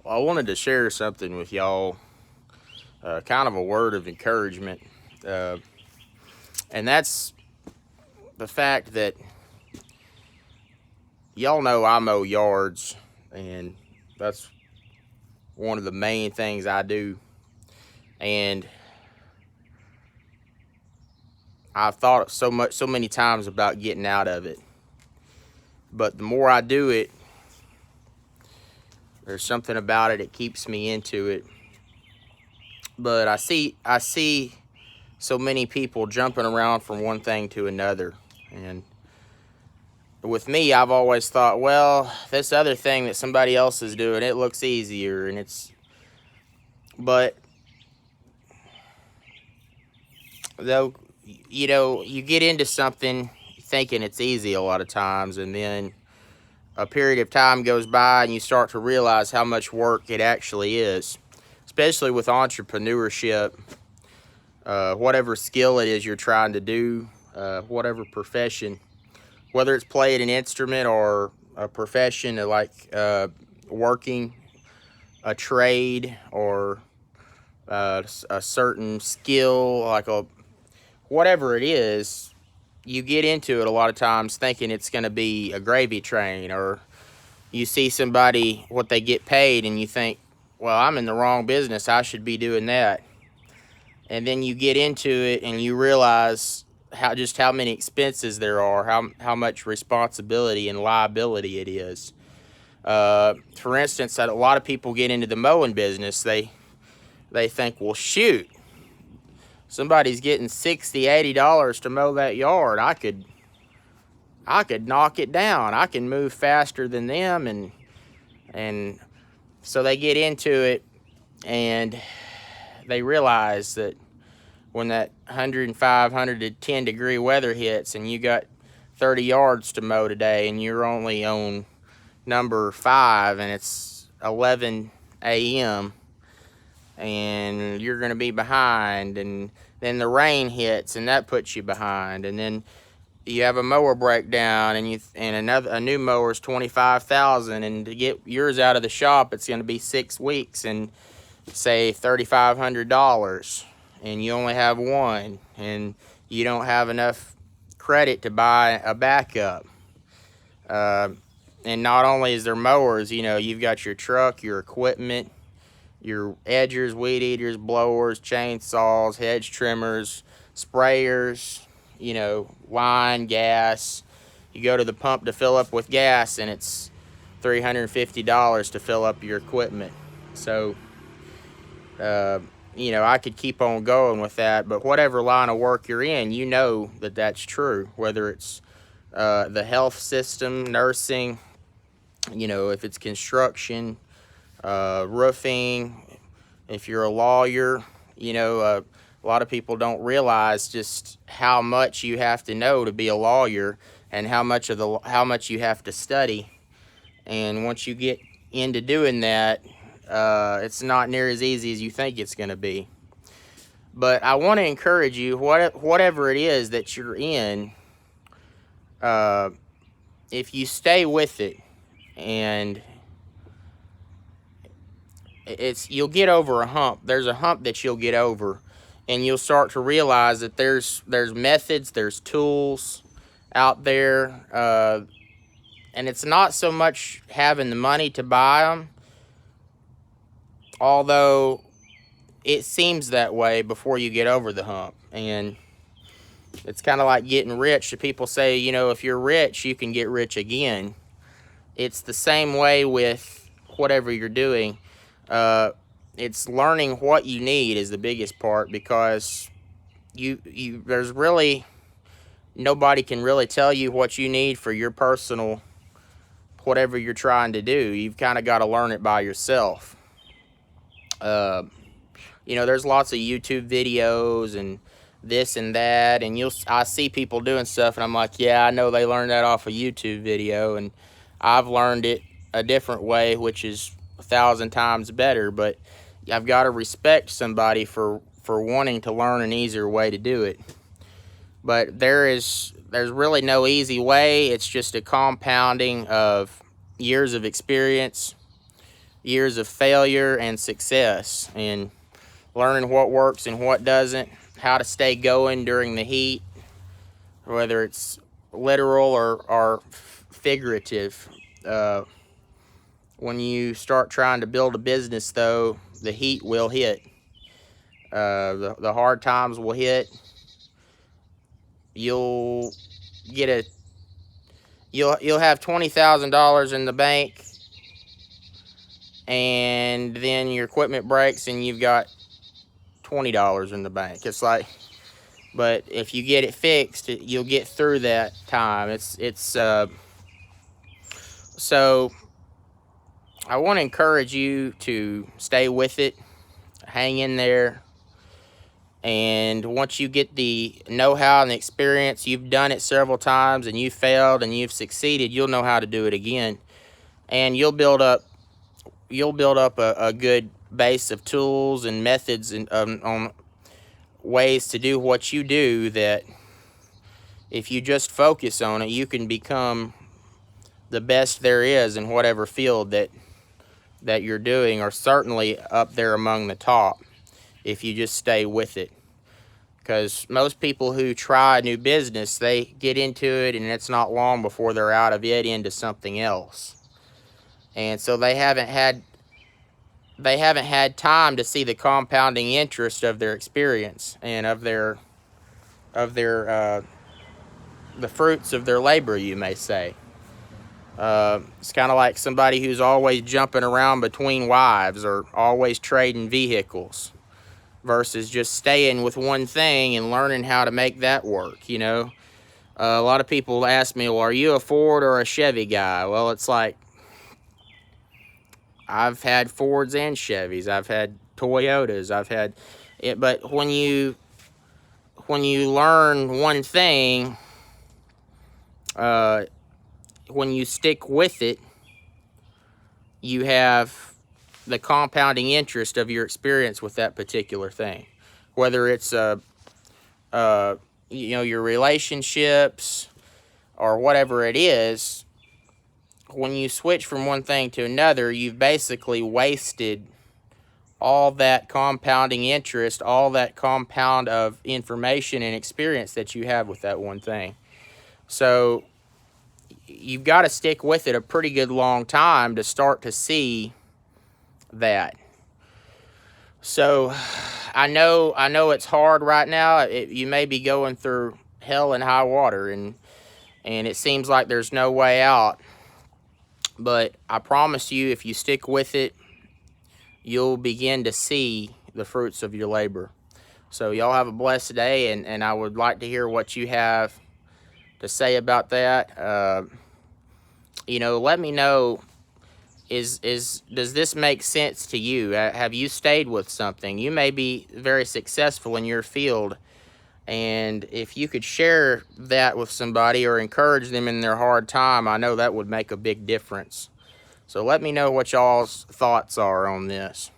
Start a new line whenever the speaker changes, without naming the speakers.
I wanted to share something with y'all, kind of a word of encouragement, uh, and that's the fact that y'all know I mow yards, and that's one of the main things I do. And I've thought so many times about getting out of it, but the more I do it, there's something about it that keeps me into it. But I see so many people jumping around from one thing to another, and with me, I've always thought, well, this other thing that somebody else is doing, it looks easier, and but though, you get into something thinking it's easy a lot of times, and then a period of time goes by and you start to realize how much work it actually is, especially with entrepreneurship. Whatever skill it is you're trying to do, whatever profession, whether it's playing an instrument or a profession like working a trade, or a certain skill, like whatever it is, you get into it a lot of times thinking it's going to be a gravy train, or you see somebody, what they get paid, and you think, well, I'm in the wrong business, I should be doing that. And then you get into it and you realize how many expenses there are, how much responsibility and liability it is. For instance, a lot of people get into the mowing business. They think, well, shoot, somebody's getting $60-$80 to mow that yard. I could knock it down. I can move faster than them, and so they get into it, and they realize that when that 105, 110 degree weather hits and you got 30 yards to mow today and you're only on number 5 and it's 11 a.m. and you're going to be behind, and then the rain hits and that puts you behind, and then you have a mower breakdown, and a new mower is $25,000, and to get yours out of the shop it's going to be 6 weeks and say $3,500, and you only have one, and you don't have enough credit to buy a backup. And not only is there mowers, you've got your truck, your equipment, your edgers, weed eaters, blowers, chainsaws, hedge trimmers, sprayers, line, gas. You go to the pump to fill up with gas, and it's $350 to fill up your equipment. So, I could keep on going with that, but whatever line of work you're in, that that's true. Whether it's the health system, nursing, if it's construction, roofing, if you're a lawyer, a lot of people don't realize just how much you have to know to be a lawyer, and how much you have to study. And once you get into doing that, it's not near as easy as you think it's going to be. But I want to encourage you, whatever it is that you're in, if you stay with it, and you'll get over a hump. There's a hump that you'll get over, and you'll start to realize that there's methods, there's tools out there, and it's not so much having the money to buy them, although it seems that way before you get over the hump. And it's kind of like getting rich. People say, if you're rich, you can get rich again. It's the same way with whatever you're doing. It's learning what you need is the biggest part, because there's really nobody can really tell you what you need for your personal whatever you're trying to do. You've kind of got to learn it by yourself. There's lots of YouTube videos and this and that, and I see people doing stuff, and I'm like, yeah, I know they learned that off a YouTube video, and I've learned it a different way, which is 1,000 times better. But I've got to respect somebody for wanting to learn an easier way to do it. But there's really no easy way. It's just a compounding of years of experience, years of failure and success, and learning what works and what doesn't, how to stay going during the heat, whether it's literal or figurative. When you start trying to build a business, though, the heat will hit. The hard times will hit. You'll get you'll have $20,000 in the bank, and then your equipment breaks and you've got $20 in the bank. It's like, but if you get it fixed, you'll get through that time. So I want to encourage you to stay with it, hang in there, and once you get the know-how and the experience, you've done it several times and you've failed and you've succeeded, you'll know how to do it again, and you'll build up a good base of tools and methods and on ways to do what you do, that if you just focus on it, you can become the best there is in whatever field that you're doing, or certainly up there among the top if you just stay with it. Because most people who try a new business, they get into it and it's not long before they're out of it into something else. And so they haven't had time to see the compounding interest of their experience and of the fruits of their labor, you may say. It's kind of like somebody who's always jumping around between wives or always trading vehicles, versus just staying with one thing and learning how to make that work, you know. A lot of people ask me, well, are you a Ford or a Chevy guy? Well, it's like, I've had Fords and Chevys. I've had Toyotas. I've had it. But when you learn one thing, when you stick with it, you have the compounding interest of your experience with that particular thing. Whether it's your relationships or whatever it is, when you switch from one thing to another, you've basically wasted all that compounding interest, all that compound of information and experience that you have with that one thing. So you've got to stick with it a pretty good long time to start to see that. So I know it's hard right now. You may be going through hell and high water, and it seems like there's no way out. But I promise you, if you stick with it, you'll begin to see the fruits of your labor. So y'all have a blessed day, and I would like to hear what you have to say about that. Let me know, does this make sense to you? Have you stayed with something? You may be very successful in your field, and if you could share that with somebody or encourage them in their hard time, I know that would make a big difference. So let me know what y'all's thoughts are on this.